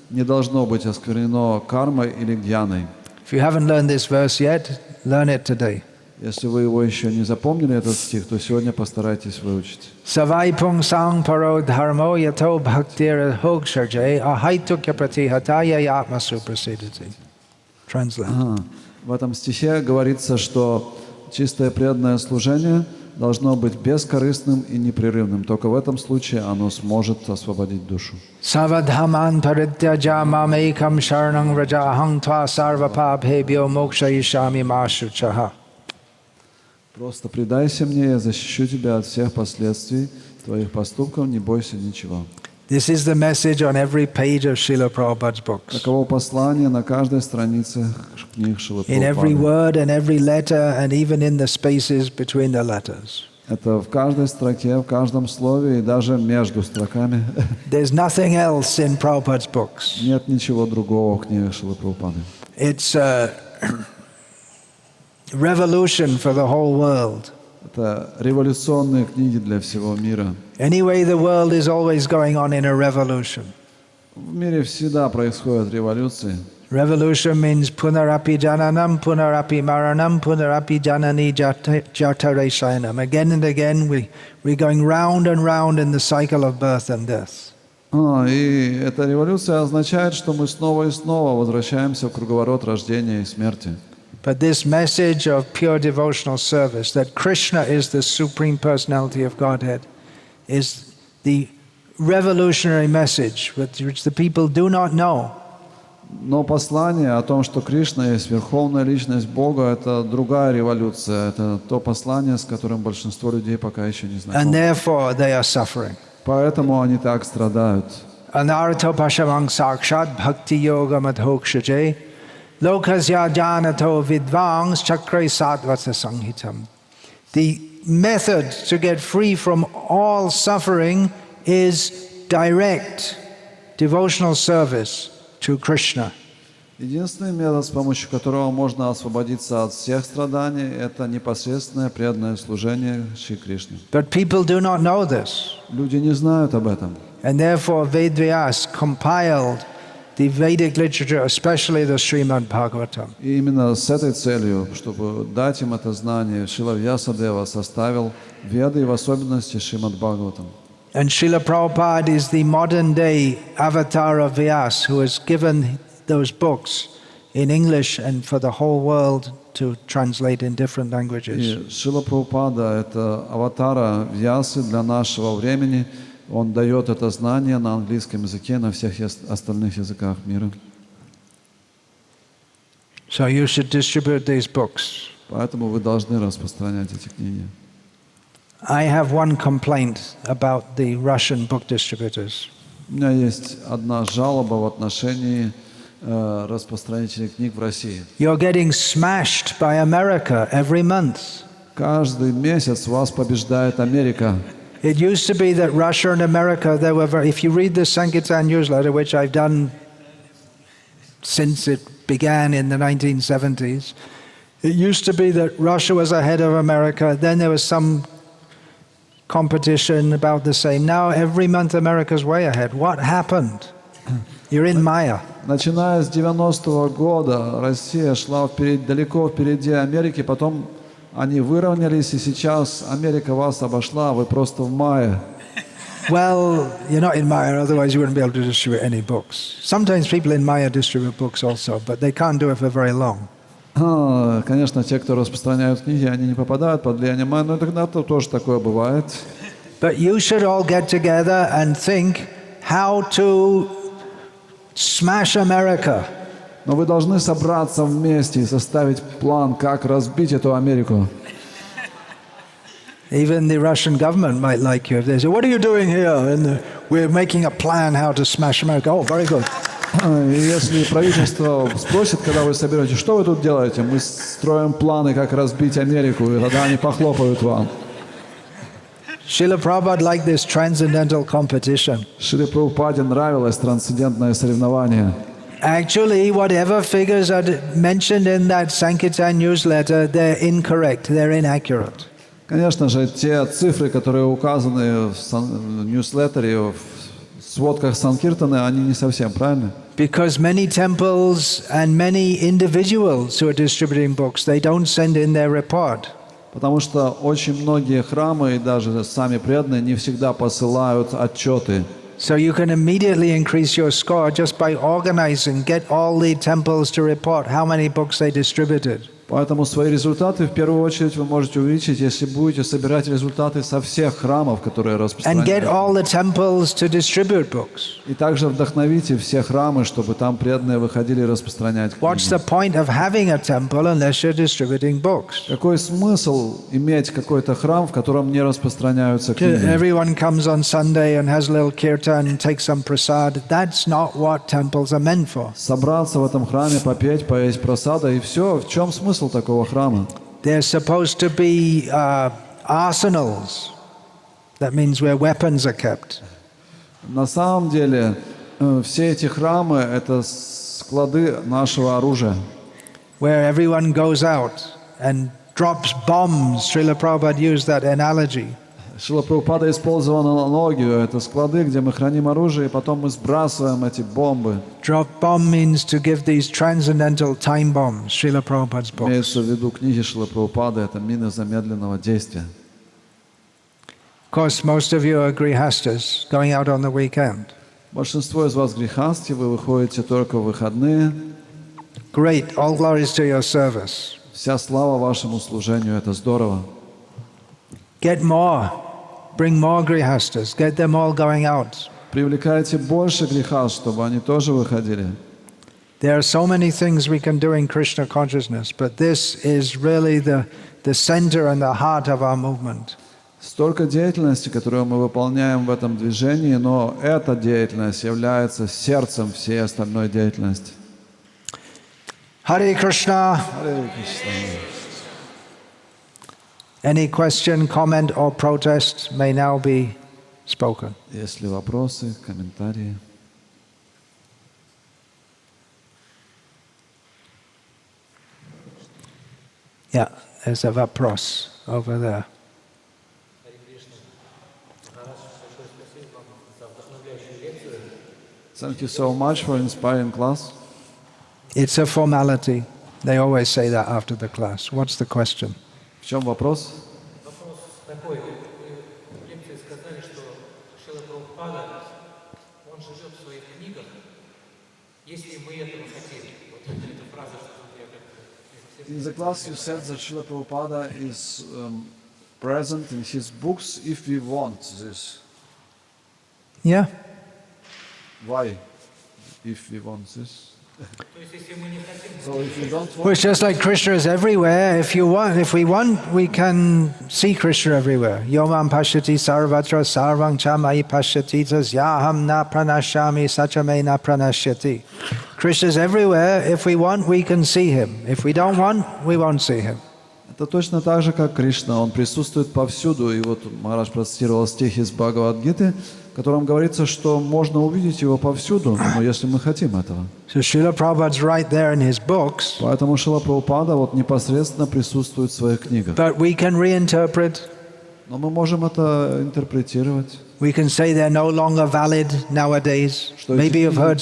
не должно быть осквернено кармой или гьяной. If you haven't learned this verse yet, learn it today. Если вы его еще не запомнили, этот стих, то сегодня постарайтесь выучить. Savai pung sang paro dharmo yato bhaktir hogsharjay ahaitukya pratihataya yatma suprasidati. Translate. В этом стихе говорится, что чистое преданное служение должно быть бескорыстным и непрерывным. Только в этом случае оно сможет освободить душу. Savadhaman parityaja mamekam sharanang rajahang tva sarvapabhebhyo mokshayishami mashuchaha. Просто предайся мне, я защищу тебя от всех последствий твоих поступков, не бойся ничего. This is the message on every page of Srila Prabhupada's books. Таково послание на каждой странице книг Шрилы In every Прабхупады. word and every letter and even in the spaces between the letters. Это в каждой строке, в каждом слове и даже между строками. There's nothing else in Prabhupada's books. Нет ничего другого в книгах Шрилы Прабхупады. It's a revolution for the whole world. Это революционные книги для всего мира. Anyway, the world is always going on in a revolution. В мире всегда происходят революции. Revolution means punarapi jananam, punarapi maranam, punarapi janani jatare shayanam. Again and again, we're going round and round in the cycle of birth and death. И эта революция означает, что мы снова и снова возвращаемся в круговорот рождения и смерти. But this message of pure devotional service, that Krishna is the Supreme Personality of Godhead, is the revolutionary message which the people do not know. Но послание о том, что Кришна есть Верховная Личность Бога, это другая революция. Это то послание, с которым большинство людей пока еще не And знакомы. therefore they are suffering. Поэтому они так страдают. Anarto pashamang sakshat bhakti yoga madhokshaje lokasya janato vidvangs chakre satvasa sanghitam. The method to get free from all suffering is direct devotional service to Krishna. Единственный метод, с помощью которого можно освободиться от всех страданий, это непосредственное преданное служение Шри Кришне. But people do not know this. Люди не знают об этом. And therefore Vedvyas compiled the Vedic literature, especially the Srimad Bhagavatam. И именно с этой целью, чтобы дать им это знание, Шрила Вьясадева составил Веды, и в особенности Шримад Бхагаватам. And Srila Prabhupada is the modern day avatar of Vyas, who has given those books in English and for the whole world to translate in different languages. И Шрила Прабхупада — это аватара Вьясы для нашего времени. Он дает это знание на английском языке, на всех остальных языках мира. So you should distribute these books. Поэтому вы должны распространять эти книги. I have one complaint about the Russian book distributors. У меня есть одна жалоба в отношении распространителей книг в России. You're getting smashed by America every month. Каждый месяц вас побеждает Америка. It used to be that Russia and America, they were if you read the Sankirtan newsletter, which I've done since it began in the 1970s, it used to be that Russia was ahead of America, then there was some competition about the same. Now every month America's way ahead. What happened? You're in Maya. Начиная с 90-го года Россия шла далеко впереди Америки, потом они выровнялись, и сейчас Америка вас обошла, вы просто в мае. Well, you're not in Maya, otherwise you wouldn't be able to distribute any books. Sometimes people in Maya distribute books also, but they can't do it for very long. Конечно, те, кто распространяют книги, они не попадают под влияние майя, но иногда тоже такое бывает. But you should all get together and think how to smash America. Но вы должны собраться вместе и составить план, как разбить эту Америку. Even the Russian government might like you if they say, "What are you doing here?" And we're making a plan how to smash America. Oh, very good. И если правительство спросит, когда вы соберетесь, что вы тут делаете, мы строим планы, как разбить Америку, и тогда они похлопают вам. Srila Prabhupada liked this transcendental competition. Шриле Прабхупаде нравилось трансцендентное соревнование. Actually, whatever figures are mentioned in that Sankirtan newsletter, they're incorrect, they're inaccurate. Конечно же, те цифры, которые указаны в ньюслеттере, в сводках Санкиртаны, они не совсем правильны. Because many temples and many individuals who are distributing books, they don't send in their report. Потому что очень многие храмы и даже сами преданные не всегда посылают отчеты. So you can immediately increase your score just by organizing, get all the temples to report how many books they distributed. Поэтому свои результаты в первую очередь вы можете увеличить, если будете собирать результаты со всех храмов, которые And распространяют. get all the temples to distribute books. И также вдохновите все храмы, чтобы там преданные выходили распространять What's книги. the point of having a temple unless you're distributing books? Какой смысл иметь какой-то храм, в котором не распространяются книги? Everyone comes on Sunday and has a little kirtan and takes some prasad. That's not what temples are meant for. Собраться в этом храме, попеть, поесть просада, и все. В чем смысл такого храма? They're supposed to be arsenals. That means where weapons are kept. На самом деле, все эти храмы — это склады нашего оружия, Where everyone goes out and drops bombs. Srila Prabhupada used that analogy. Шрила Прабхупада использовал аналогию. Это склады, где мы храним оружие, и потом мы сбрасываем эти бомбы. Drop bomb means to give these transcendental time bombs. Srila Prabhupada's books. Имеется в виду книги Шрилы Прабхупады, это мины замедленного действия. Of course, most of you are grihastas going out on the weekend. Большинство из вас грехасти, вы выходите только в выходные. Great, all glories to your service. Вся слава вашему служению, это здорово. Get more, bring more grihastas, get them all going out. Привлекайте больше греха, чтобы они тоже выходили. There are so many things we can do in Krishna consciousness, but this is really the center and the heart of our movement. Столько деятельности, которую мы выполняем в этом движении, но эта деятельность является сердцем всей остальной деятельности. Hare Krishna. Харе Кришна. Any question, comment or protest may now be spoken. Есть ли вопросы, комментарии? Yeah, there's a vapros over there. Thank you so much for inspiring class. It's a formality. They always say that after the class. What's the question? В чем вопрос? Вопрос такой. Вы в лекции сказали, что Шрила Прабхупада, он живет в своих книгах, если мы этого хотим. Вот эта фраза, что я как-то... In the class you said that Srila Prabhupada is present in his books if we want this. Yeah? Why? If we want this? То есть, если мы не хотим... So if you don't Well, want, it's just like Krishna is everywhere. If we want, we can see Krishna everywhere. Yomam pashyati sarvatra sarvang chamai pashyati tasyaham na pranashyami sachame na pranashyati. Krishna is everywhere. If we want, we can see him. If we don't want, we won't see him. это точно так же, как Кришна. Он присутствует повсюду. И вот Махарадж процитировал стих из Бхагавад-гиты, в котором говорится, что можно увидеть его повсюду, но если мы хотим этого. So Srila Prabhupada's right there in his books. Поэтому Шрила Прабхупада вот непосредственно присутствует в своих книгах. But we can reinterpret. Но мы можем это интерпретировать. We can say they're no longer valid nowadays. Maybe you've had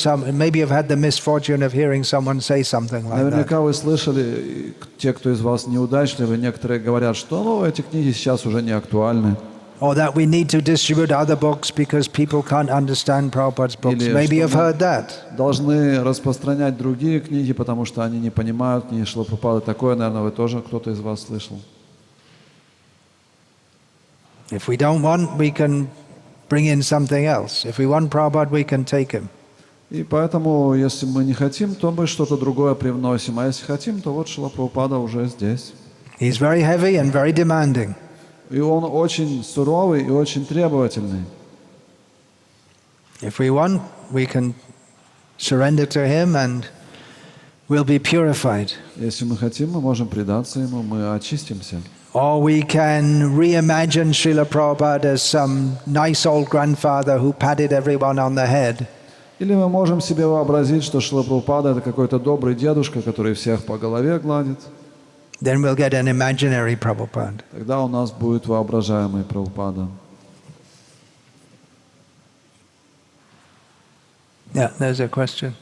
the misfortune of hearing someone say something like that. Наверняка вы слышали, те, кто из вас неудачливы, некоторые говорят, что эти книги сейчас уже не актуальны. Or that we need to distribute other books because people can't understand Prabhupada's books. Или Maybe you've что heard that. должны распространять другие книги, потому что они не понимают книги Шрилы Прабхупады. Такое, наверное, вы тоже кто-то из вас слышал. If we don't want, we can bring in something else. If we want Prabhupada, we can take him. И поэтому, если мы не хотим, то мы что-то другое привносим. А если хотим, то вот Шрила Прабхупада уже здесь. He's very heavy and very demanding. И он очень суровый и очень требовательный. If we want, we can surrender to him and we'll be purified. Если мы хотим, мы можем предаться ему, мы очистимся. Or we can reimagine Srila Prabhupada as some nice old grandfather who patted everyone on the head. Или мы можем себе вообразить, что Шрила Прабхупада — это какой-то добрый дедушка, который всех по голове гладит. Then we'll get an imaginary Prabhupada. Тогда у нас будет воображаемый Прабхупада. Yeah, there's a question.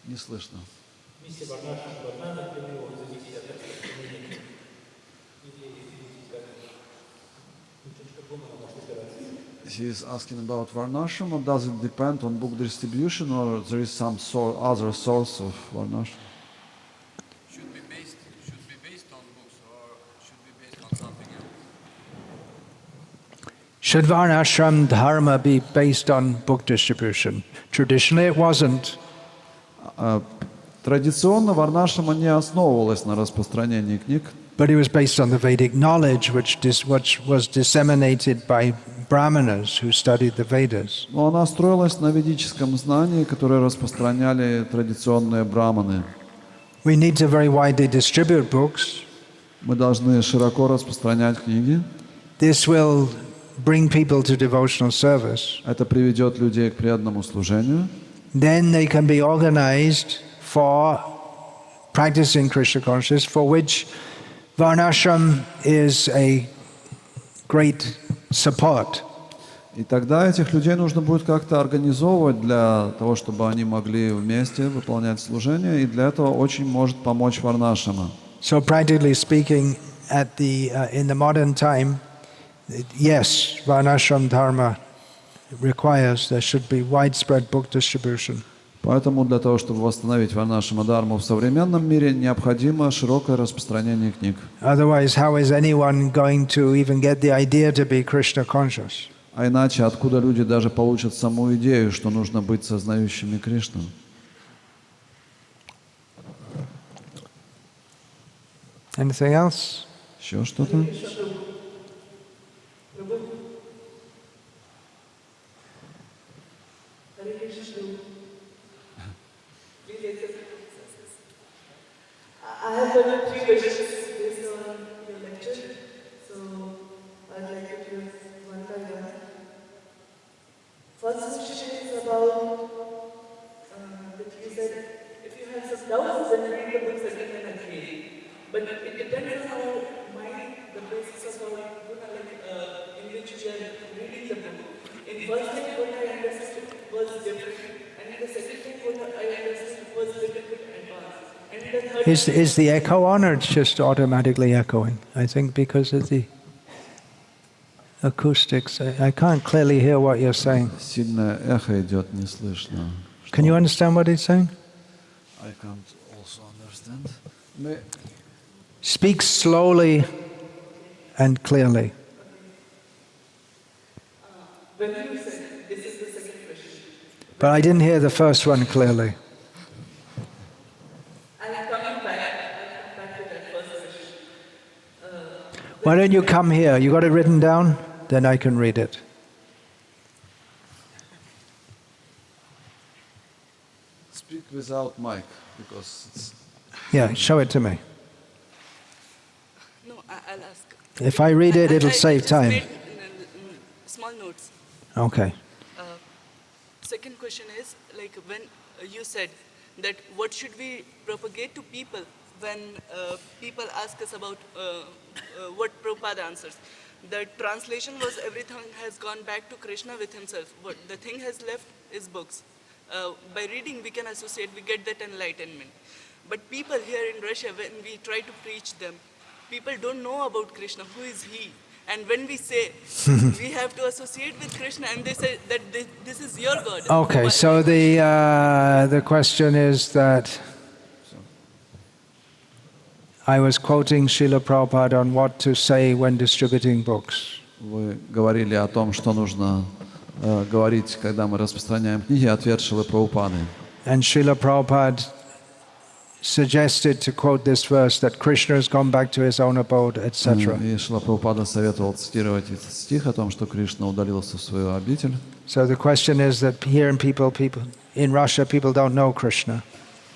Не слышно. Миссия Варна напрямую зависит от распространения или как она может опираться. He is asking about Varnashram, or does it depend on book distribution, or there is some other source of Varnashram? Should be based on books, or should be based on something else? Should Varnashram Dharma be based on book distribution? Traditionally it wasn't. Традиционно Варнашрама не основывалась на распространении книг, But it was based on the Vedic knowledge which was disseminated by Brahmanas who studied the Vedas. но она строилась на ведическом знании, которое распространяли традиционные браманы. We need to very widely distribute books. Мы должны широко распространять книги. This will bring people to devotional service. Это приведет людей к преданному служению. Then they can be organized for practicing Krishna consciousness, for which Varnashram is a great support. И тогда этих людей нужно будет как-то организовывать для того, чтобы они могли вместе выполнять служение, и для этого очень может помочь Варнашрама. So practically speaking, in the modern time, yes, Varnashram Dharma requires there should be widespread book distribution. Поэтому для того, чтобы восстановить Варнашрама Дхарму в современном мире, необходимо широкое распространение книг. Otherwise, how is anyone going to even get the idea to be Krishna conscious? А иначе откуда люди даже получат саму идею, что нужно быть сознающими Кришну? Anything else? Еще что-то? I have got 3 questions based on your lecture, so I'd like to do one by one. First question is about that you said if you have some doubts, then read the books again and again. But it depends on our mind, the basis of our in which we are reading the book. In first time, what I understood was different, and in the second time, what I understood was a little bit advanced. And in the third Is the echo on, or it's just automatically echoing? I think because of the acoustics, I can't clearly hear what you're saying. Сильное эхо идет, не слышно. Can you understand what he's saying? I can't also understand. Speak slowly and clearly. when you said, this is the second question. But I didn't hear the first one clearly. I'm coming back to that first question. Why don't you come here? You got it written down? Then I can read it. Speak without mic, because it's... Yeah, show it to me. No, I'll ask. If I read it, it'll I save just time. made, small notes. Okay. Second question is, like when you said that what should we propagate to people when people ask us about what Prabhupada answers. The translation was everything has gone back to Krishna with himself. What the thing has left is books. By reading we can associate, we get that enlightenment. But people here in Russia, when we try to preach them, people don't know about Krishna, who is he? And when we say, we have to associate with Krishna, and they say that this is your God. Okay, so the question is that I was quoting Srila Prabhupada on what to say when distributing books. Вы говорили о том, что нужно говорить, когда мы распространяем книги, ответ Шрилы Прабхупады. And Srila Prabhupada suggested to quote this verse that Krishna has gone back to his own abode, etc. И Шрила Прабхупада советовал цитировать этот стих о том, что Кришна удалился в свою обитель. So the question is that here in Russia, people don't know Krishna.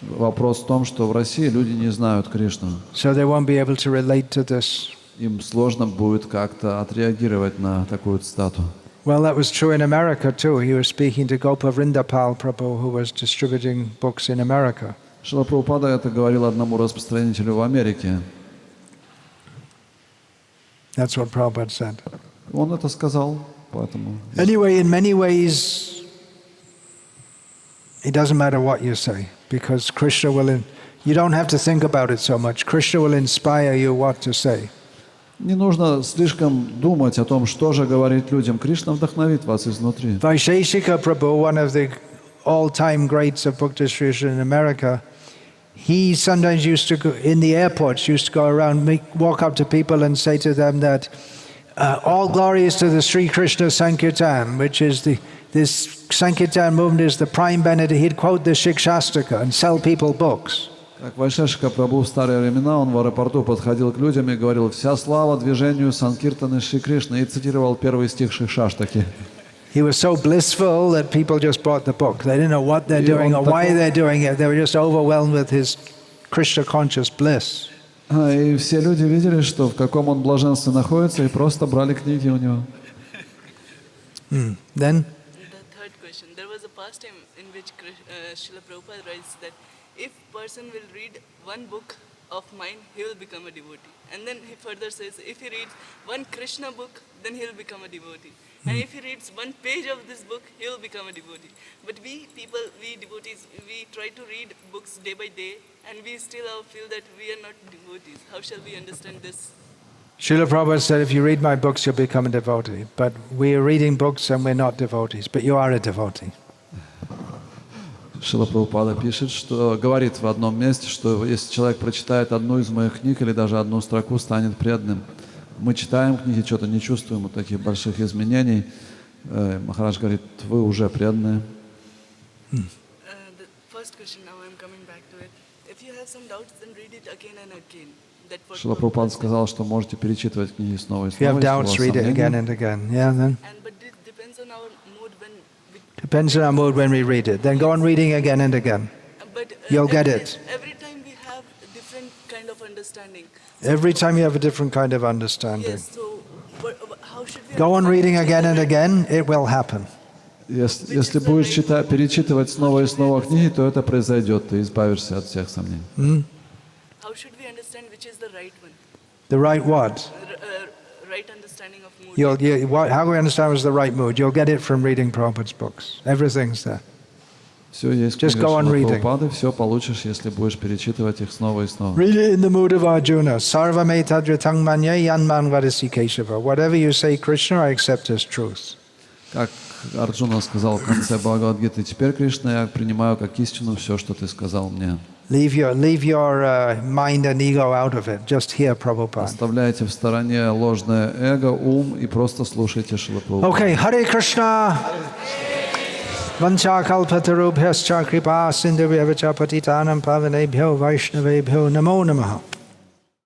Вопрос в том, что в России люди не знают Кришну. So they won't be able to relate to this. Им сложно будет как-то отреагировать на такую цитату. Well, that was true in America too. He was speaking to Gopa Vrindapal Prabhu, who was distributing books in America. Шрила Прабхупада это говорил одному распространителю в Америке. That's what Prabhupada said. Он это сказал, поэтому... Anyway, in many ways, it doesn't matter what you say, because Krishna will... You don't have to think about it so much. Krishna will inspire you what to say. Не нужно слишком думать о том, что же говорить людям. Кришна вдохновит вас изнутри. Vaisheshika Prabhu, one of the all-time greats of book distribution in America, he sometimes used to go in the airports, used to go around, walk up to people and say to them that all glory is to the Sri Krishna Sankirtan, which is this Sankirtan movement is the prime benefit. He'd quote the Shikshastika and sell people books. Как Вайшешика Прабху в старые времена, он в аэропорту подходил к людям и говорил: «Вся слава движению Санкиртаны Шри Кришны», и цитировал первый стих Шикшаштаки. He was so blissful that people just bought the book. They didn't know what they're doing or why they're doing it. They were just overwhelmed with his Krishna conscious bliss. И все люди видели, что в каком он блаженстве находится, и просто брали книги у него. Then The third question. There was a past time in which Srila Prabhupada writes that if person will read one book of mine, he will become a devotee. And then he further says, if he reads one Krishna book, then he will become a devotee. And if he reads one page of this book, he will become a devotee. But we people, we devotees, we try to read books day by day, and we still feel that we are not devotees. How shall we understand this? Srila Prabhupada said, if you read my books, you'll become a devotee. But we are reading books and we're not devotees. But you are a devotee. Шрила Прабхупада пишет, что говорит в одном месте, что если человек прочитает одну из моих книг или даже одну строку, станет преданным. Мы читаем книги, что-то не чувствуем вот таких больших изменений. Махарадж говорит, вы уже преданные. The first question, now I'm coming back to it. If you have some doubts, then read it again and again. Шрила Прабхупада сказал, что можете перечитывать книги снова и If you снова. have doubts, read it again and again. Yeah, then? But it depends on our mood when we... Depends on our mood when we read it. Then go on reading again and again. But You'll get it. Every time we have a different kind of understanding. Every time you have a different kind of understanding. Yes, so how should we... Go on reading again and again, it will happen. Если будешь перечитывать снова и снова книги, то это произойдет, ты избавишься от всех сомнений. How should we understand which is the right one? The right what? Right understanding of mood. How do we understand what's the right mood? You'll get it from reading Prabhupada's books. Everything's there. Все есть Just go on reading. Прабхупады, все получишь, если будешь перечитывать их снова и снова. Read it in the mood of Arjuna. Sarvame tadritang manya yanman vadasi Keshava. Whatever you say, Krishna, I accept as truth. Как Арджуна сказал в конце Бхагавад-гиты, теперь, Кришна, я принимаю как истину все, что ты сказал мне. Leave your mind and ego out of it. Just hear Prabhupada. Оставляйте в стороне ложное эго, ум и просто слушайте Шрила Прабхупаду. Okay, Hare Krishna. Vancha kalpatarubhyascha kripa sindhubhyavacha patitanam pavanebhyo vaishnavebhyo namo namaha.